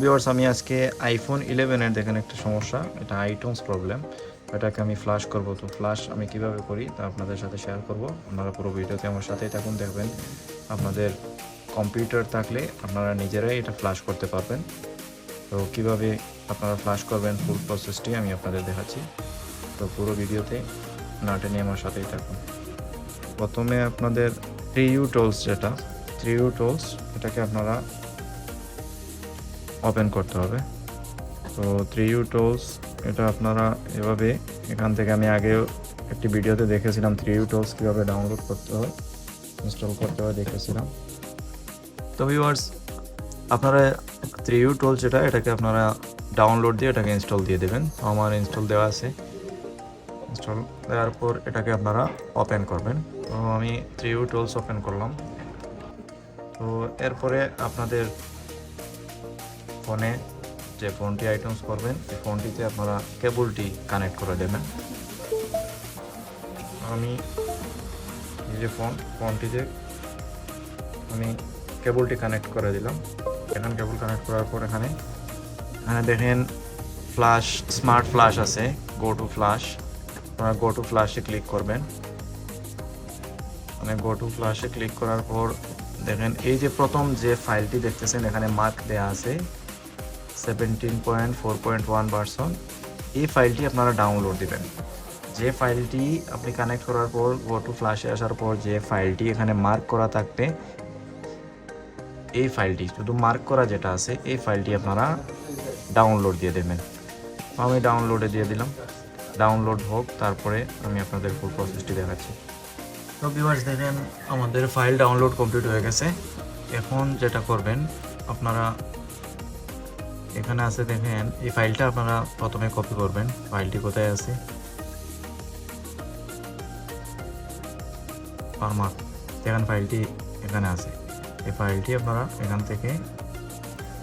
Viewers আমি আজকে iPhone 11 এর দেখেন একটা সমস্যা, এটা আইটুনস প্রবলেম। এটাকে আমি ফ্লাশ করব, তো ফ্লাশ আমি কিভাবে করি তা আপনাদের সাথে শেয়ার করব। আপনারা পুরো ভিডিওতে আমার সাথেই থাকুন, দেখবেন আপনাদের কম্পিউটার থাকলে আপনারা নিজেরাই এটা ফ্লাশ করতে পারবেন। তো কিভাবে আপনারা ফ্লাশ করবেন ফুল প্রসেসটি আমি আপনাদের দেখাচ্ছি, তো পুরো ভিডিওতে না টেনে আমার সাথেই থাকুন। প্রথমে আপনাদের 3U টুলস, যেটা 3U টুলস, এটাকে আপনারা ওপেন করতে হবে। তো 3U টুলস এটা আপনারা এভাবে, এখান থেকে আমি আগেও একটি ভিডিওতে দেখেছিলাম 3U টুলস কীভাবে ডাউনলোড করতে হয়, ইনস্টল করতে হয় দেখেছিলাম। তো ভিউয়ার্স আপনারা 3U টুলস এটাকে আপনারা ডাউনলোড দিয়ে এটাকে ইনস্টল দিয়ে দেবেন। তো আমার ইনস্টল দেওয়া আছে, ইনস্টল দেওয়ার পর এটাকে আপনারা ওপেন করবেন। তো আমি 3U টুলস ওপেন করলাম। তো এরপরে আপনাদের ফোনে যে ফোনটি আইটেমস করবেন, এই ফোনটিতে আপনারা কেবলটি কানেক্ট করে দেবেন। আমি এই যে ফোনটিতে আমি কেবলটি কানেক্ট করে দিলাম। এখানে কেবল কানেক্ট করার পর এখানে দেখেন ফ্ল্যাশ, স্মার্ট ফ্ল্যাশ আছে, গো টু ফ্ল্যাশ। আপনারা গো টু ফ্ল্যাশে ক্লিক করবেন। মানে গো টু ফ্ল্যাশে ক্লিক করার পর দেখেন এই যে প্রথম যে ফাইলটি দেখতেছেন এখানে মার্ক দেওয়া আছে 17.4.1 ভার্সন। এই ফাইলটি আপনারা ডাউনলোড দিবেন। যে ফাইলটি আপনি কানেক্ট করার পর গো টু ফ্ল্যাশে আসার পর যে ফাইলটি এখানে মার্ক করা থাকবে, এই ফাইলটি শুধু মার্ক করা যেটা আছে এই ফাইলটি আপনারা ডাউনলোড দিয়ে দেবেন। আমি ডাউনলোডে দিয়ে দিলাম, ডাউনলোড হোক, তারপরে আমি আপনাদের ফুল প্রসেসটি দেখাচ্ছি। তো ভিউয়ার্স দেখেন আমাদের ফাইল ডাউনলোড কমপ্লিট হয়ে গেছে। এখন যেটা করবেন আপনারা এখানে আছে দেখেন এই ফাইলটা আপনারা প্রথমে কপি করবেন। ফাইলটি কোথায় আছে, ফার্মার, দেখেন ফাইলটি এখানে আছে। এই ফাইলটি আপনারা এখান থেকে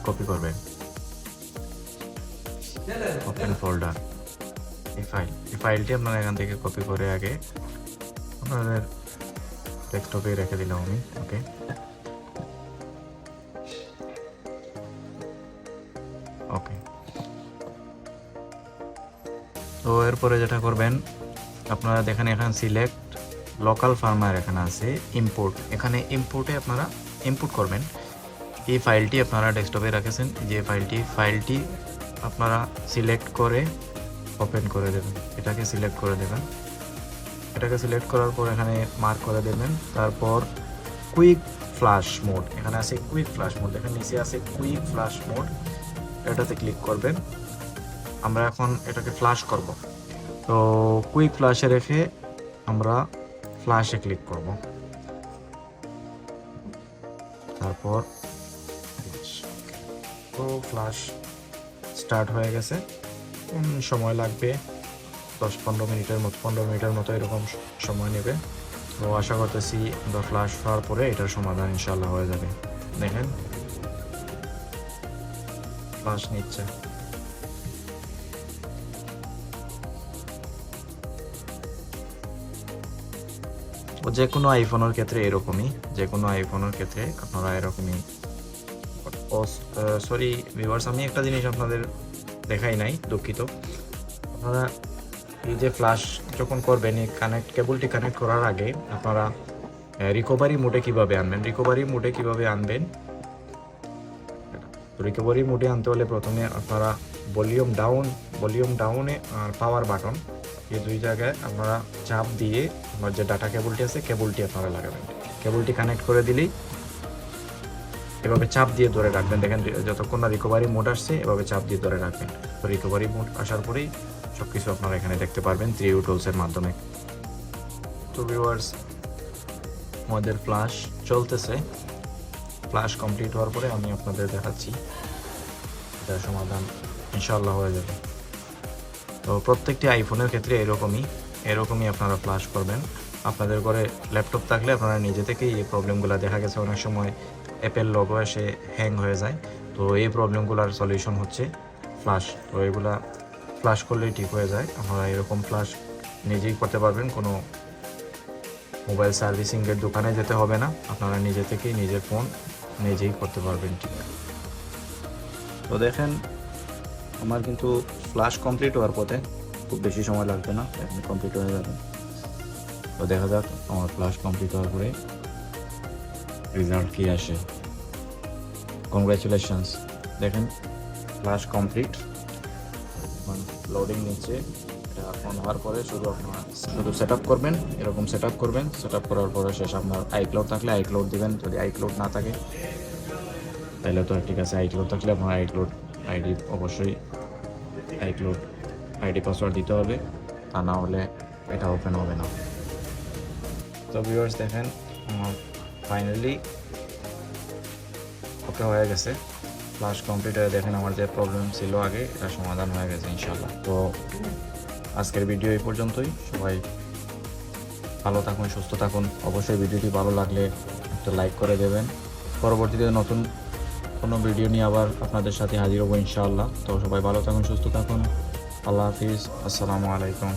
কপি করবেন, ওপেন ফোল্ডার। এই ফাইলটি আপনারা এখান থেকে কপি করে আগে আপনাদের ডেস্কটপে রেখে দিলাম আমি। ওকে, ওকে। তো এরপরে যেটা করবেন আপনারা দেখেন এখানে সিলেক্ট লোকাল ফার্মার এখানে আছে ইম্পোর্ট, এখানে ইম্পোর্টে আপনারা ইম্পোর্ট করবেন। এই ফাইলটি আপনারা ডেস্কটপে রেখেছেন, যে ফাইলটি আপনারা সিলেক্ট করে ওপেন করে দেবেন। এটাকে সিলেক্ট করে দেবেন। এটাকে সিলেক্ট করার পর এখানে মার্ক করে দেবেন। তারপর কুইক ফ্ল্যাশ মোড, এখানে আছে কুইক ফ্ল্যাশ মোড, দেখেন নিচে আছে কুইক ফ্ল্যাশ মোড, এটাতে ক্লিক করবেন। আমরা এখন এটাকে ফ্ল্যাশ করব। তো কুইক ফ্ল্যাশে রেখে আমরা ফ্ল্যাশে ক্লিক করব। তারপর তো ফ্ল্যাশ স্টার্ট হয়ে গেছে। সময় লাগবে 10-15 মিনিটের মতো এরকম সময় নেবে। তো আশা করতেছি আমরা ফ্ল্যাশ হওয়ার পরে এটার সমাধান ইনশাল্লাহ হয়ে যাবে। দেখেন ফ্ল্যাশ নিচ্ছে। যে কোনো আইফোনের ক্ষেত্রে এরকমই, যে কোনো আইফোনের ক্ষেত্রে আপনারা এরকমই। সরি ভিউয়ার্স, আমি একটা জিনিস আপনাদের দেখাই নাই, দুঃখিত। আপনারা এই যে ফ্ল্যাশ যখন করবেন, এই কেবলটি কানেক্ট করার আগে আপনারা রিকভারি মোডে কিভাবে আনবেন, রিকভারি মোডে আনতে হলে প্রথমে আপনারা ভলিউম ডাউনে আর পাওয়ার বাটন, এই দুই জায়গায় আপনারা চাপ দিয়ে আমার যে ডাটা কেবলটি আছে কেবলটি আপনারা লাগাবেন। কেবলটি কানেক্ট করে দিলেই এভাবে চাপ দিয়ে ধরে রাখবেন। দেখেন যতক্ষণ না রিকভারি মোড আসছে এভাবে চাপ দিয়ে ধরে রাখবেন। তো রিকভারি মোড আসার পরেই সব কিছু আপনারা এখানে দেখতে পারবেন 3U টুলসের মাধ্যমে। তো ভিউয়ার্স আমাদের ফ্ল্যাশ চলতেছে। ফ্ল্যাশ কমপ্লিট হওয়ার পরে আমি আপনাদের দেখাচ্ছি, এটার সমাধান ইনশাআল্লাহ হয়ে যাবে। তো প্রত্যেকটি আইফোনের ক্ষেত্রে এরকমই আপনারা ফ্ল্যাশ করবেন। আপনাদের ঘরে ল্যাপটপ থাকলে আপনারা নিজে থেকেই এই প্রবলেমগুলো, দেখা গেছে অনেক সময় অ্যাপেল লোগো এসে হ্যাং হয়ে যায়। তো এই প্রবলেমগুলোর সলিউশন হচ্ছে ফ্ল্যাশ। তো এগুলা ফ্ল্যাশ করলেই ঠিক হয়ে যায়। আপনারা এরকম ফ্ল্যাশ নিজেই করতে পারবেন, কোনো মোবাইল সার্ভিসিংয়ের দোকানে যেতে হবে না, আপনারা নিজে থেকেই নিজের ফোন নিজেই করতে পারবেন। ঠিক আছে। তো দেখেন আমার কিন্তু ফ্লাশ কমপ্লিট হওয়ার পথে, খুব বেশি সময় লাগবে না, এখন কমপ্লিট হয়ে যাবে। তো দেখা যাক আমার ফ্লাশ কমপ্লিট হওয়ার পরে রেজাল্ট কি আসে। কংগ্রাচুলেশনস, দেখেন ফ্লাশ কমপ্লিট, লোডিং নিচ্ছে। এটা অন হওয়ার পরে শুধু সেট আপ করবেন, এরকম সেট আপ করবেন। সেট আপ করার পরে শেষ, আপনার আইক্লাউড থাকলে আইক্লাউড দিবেন, যদি আইক্লাউড না থাকে তাহলে তো ঠিক আছে। আইক্লাউড থাকলে আপনার আইক্লাউড আইডি অবশ্যই আইক্লাউড আইডি পাসওয়ার্ড দিতে হবে, তা না হলে এটা ওপেন হবে না। তো ভিউয়ার্স দেখেন আমার ফাইনালি ওকে হয়ে গেছে, ফ্লাশ কমপ্লিট হয়ে দেখেন আমার যে প্রবলেম ছিল আগে এটা সমাধান হয়ে গেছে ইনশাল্লাহ। তো আজকের ভিডিও এই পর্যন্তই। সবাই ভালো থাকুন, সুস্থ থাকুন। অবশ্যই ভিডিওটি ভালো লাগলে একটা লাইক করে দেবেন। পরবর্তীতে নতুন কোনো ভিডিও নিয়ে আবার আপনাদের সাথে হাজির হবো ইনশাআল্লাহ। তো সবাই ভালো থাকুন, সুস্থ থাকুন। আল্লাহ হাফিজ, আসসালামু আলাইকুম।